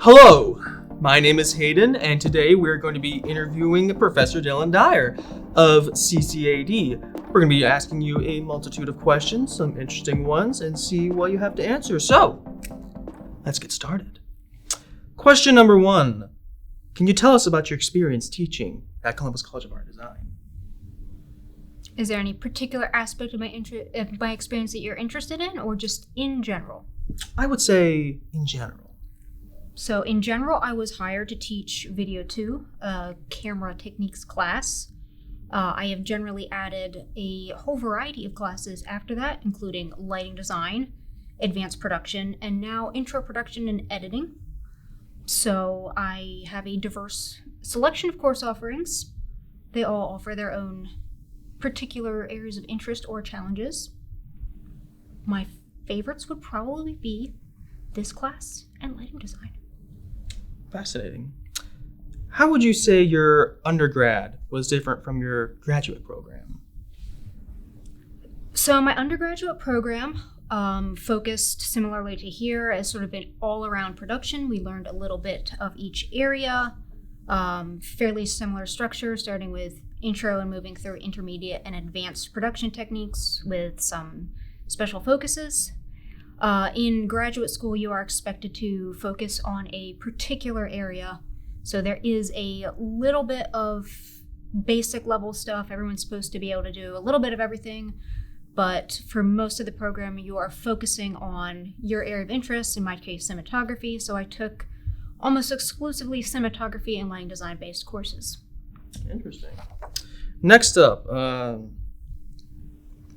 Hello, my name is Hayden, and today we're going to be interviewing Professor Dylan Dyer of CCAD. We're going to be asking you a multitude of questions, some interesting ones, and see what you have to answer. So, let's get started. Question number 1. Can you tell us about your experience teaching at Columbus College of Art and Design? Is there any particular aspect of my experience that you're interested in, or just in general? I would say in general. So in general, I was hired to teach Video 2, a camera techniques class. I have generally added a whole variety of classes after that, including lighting design, advanced production, and now intro production and editing. So I have a diverse selection of course offerings. They all offer their own particular areas of interest or challenges. My favorites would probably be this class and lighting design. Fascinating. How would you say your undergrad was different from your graduate program? So my undergraduate program focused similarly to here as sort of an all-around production. We learned a little bit of each area, fairly similar structure, starting with intro and moving through intermediate and advanced production techniques with some special focuses. In graduate school, you are expected to focus on a particular area. So there is a little bit of basic level stuff. Everyone's supposed to be able to do a little bit of everything. But for most of the program, you are focusing on your area of interest, in my case, cinematography. So I took almost exclusively cinematography and lighting design based courses. Interesting. Next up,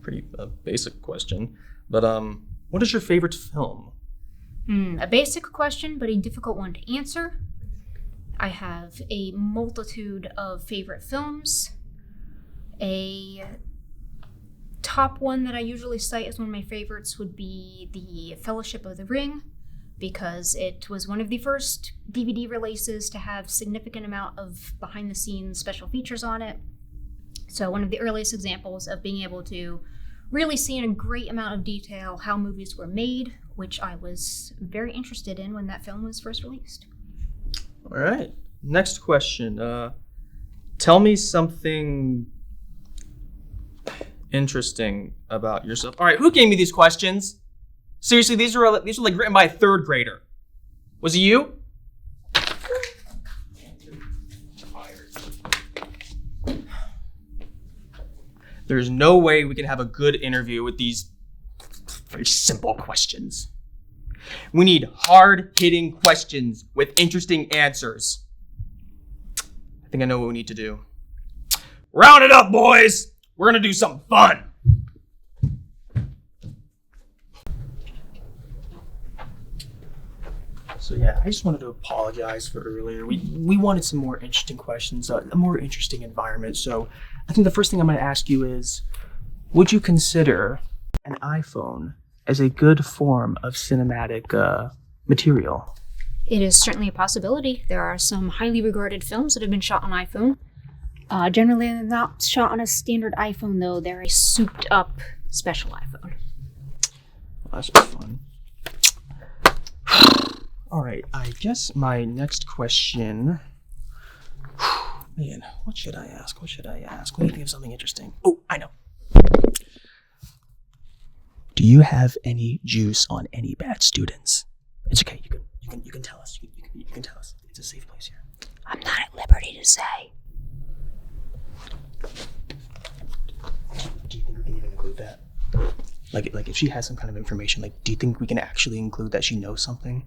pretty basic question, but what is your favorite film? A basic question, but a difficult one to answer. I have a multitude of favorite films. A top one that I usually cite as one of my favorites would be The Fellowship of the Ring, because it was one of the first DVD releases to have significant amount of behind-the-scenes special features on it. So one of the earliest examples of being able to really see in a great amount of detail how movies were made, which I was very interested in when that film was first released. All right. Next question. Tell me something interesting about yourself. All right. Who gave me these questions? Seriously, these are like written by a third grader. Was it you? There's no way we can have a good interview with these very simple questions. We need hard-hitting questions with interesting answers. I think I know what we need to do. Round it up, boys! We're gonna do something fun! So yeah, I just wanted to apologize for earlier. We wanted some more interesting questions, a more interesting environment. So I think the first thing I'm going to ask you is, would you consider an iPhone as a good form of cinematic material? It is certainly a possibility. There are some highly regarded films that have been shot on iPhone. Generally, they're not shot on a standard iPhone, though. They're a souped-up special iPhone. Well, that's fun. All right, I guess my next question... Man, what should I ask? Let me think of something interesting. Oh, I know. Do you have any juice on any bad students? It's okay. You can tell us. You can tell us. It's a safe place here. I'm not at liberty to say. Do you think we can even include that? Like if she has some kind of information, like, do you think we can actually include that she knows something?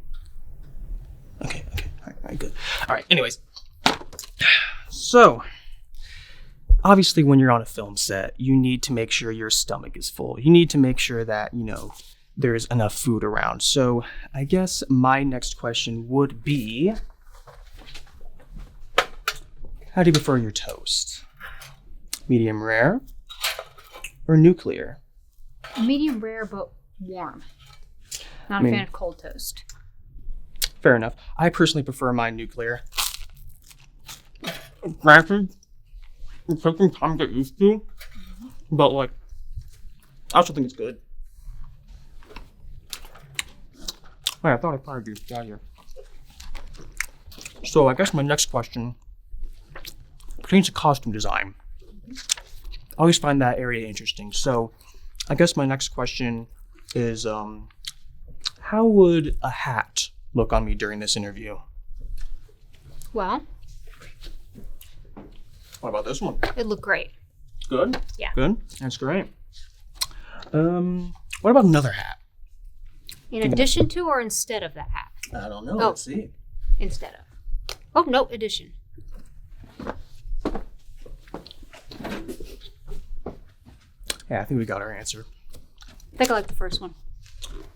Okay. All right, good. All right. Anyways. So, obviously when you're on a film set, you need to make sure your stomach is full. You need to make sure that, there's enough food around. So, I guess my next question would be, how do you prefer your toast? Medium rare or nuclear? Medium rare, but warm. Not a fan of cold toast. Fair enough. I personally prefer mine nuclear. Granted, it's something time to get used to, but I also think it's good. Wait, I thought I probably be Dyer. So I guess my next question pertains to costume design. I always find that area interesting. So I guess my next question is, how would a hat look on me during this interview? Well, What about this one? it looked great. Good? Yeah. Good? That's great. What about another hat? In addition to or instead of that hat? I don't know. Oh. Let's see. Instead of. Oh, no, addition. Yeah, I think we got our answer. I think I like the first one.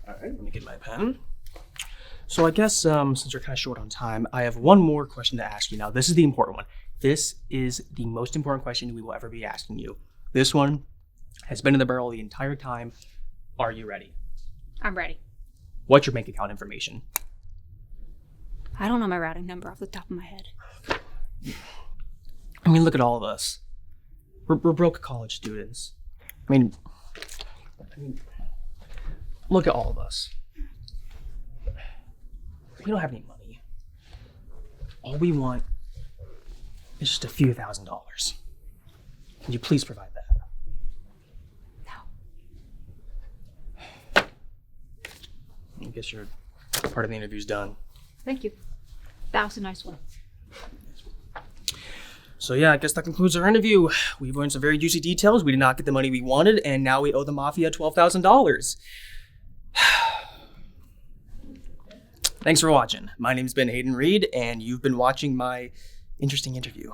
All right, let me get my pen. So I guess since we're kind of short on time, I have one more question to ask you now. This is the important one. This is the most important question we will ever be asking you. This one has been in the barrel the entire time. Are you ready? I'm ready. What's your bank account information? I don't know my routing number off the top of my head. I mean, look at all of us. We're broke college students. I mean, look at all of us. We don't have any money. All we want is just a few $1,000s. Can you please provide that? No. I guess your part of the interview's done. Thank you. That was a nice one. So yeah, I guess that concludes our interview. We've learned some very juicy details. We did not get the money we wanted, and now we owe the Mafia $12,000. Thanks for watching. My name's been Hayden Reed, and you've been watching my interesting interview.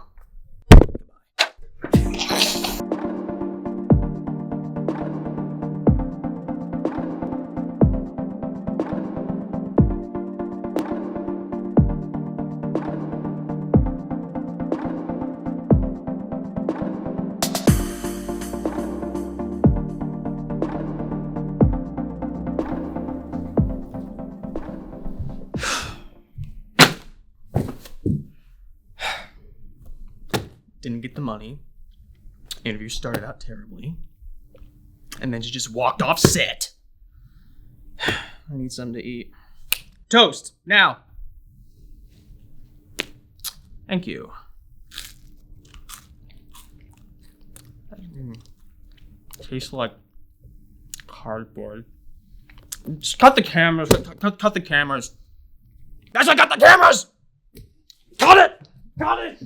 Didn't get the money. Interview started out terribly. And then she just walked off set. I need something to eat. Toast, now. Thank you. Tastes like cardboard. Just cut the cameras. Cut the cameras. Guys, I got the cameras! Cut it! Cut it!